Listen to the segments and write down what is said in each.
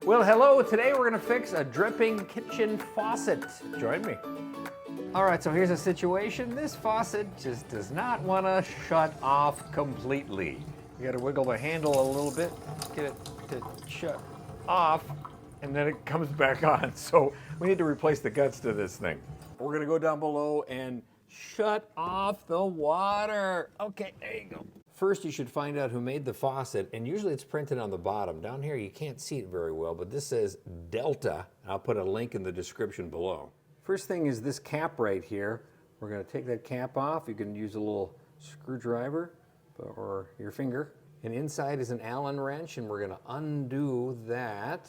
Well, hello. Today we're going to fix a dripping kitchen faucet. Join me. All right, so here's a situation. This faucet just does not want to shut off completely. You got to wiggle the handle a little bit, get it to shut off, and then it comes back on. So we need to replace the guts to this thing. We're going to go down below and shut off the water. Okay, there you go. First, you should find out who made the faucet, and usually it's printed on the bottom. Down here, you can't see it very well, but this says Delta. I'll put a link in the description below. First thing is this cap right here. We're going to take that cap off. You can use a little screwdriver or your finger. And inside is an Allen wrench, and we're going to undo that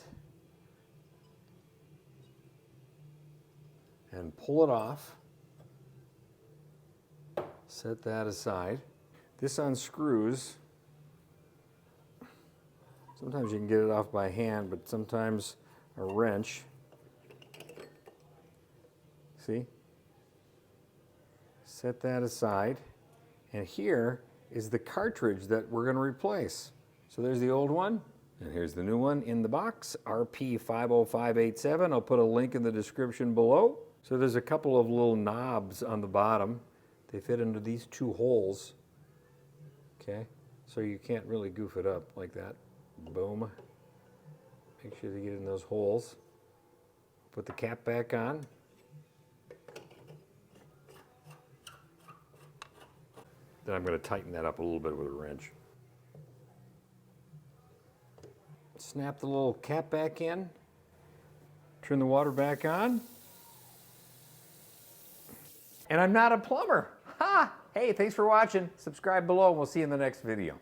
and pull it off. Set that aside. This unscrews. Sometimes you can get it off by hand, but sometimes a wrench. See? Set that aside. And here is the cartridge that we're going to replace. So there's the old one, and here's the new one in the box, RP50587. I'll put a link in the description below. So there's a couple of little knobs on the bottom. They fit into these two holes. Okay, so you can't really goof it up like that. Boom. Make sure they get in those holes. Put the cap back on. Then I'm going to tighten that up a little bit with a wrench. Snap the little cap back in. Turn the water back on. And I'm not a plumber. Ha! Hey, thanks for watching. Subscribe below and we'll see you in the next video.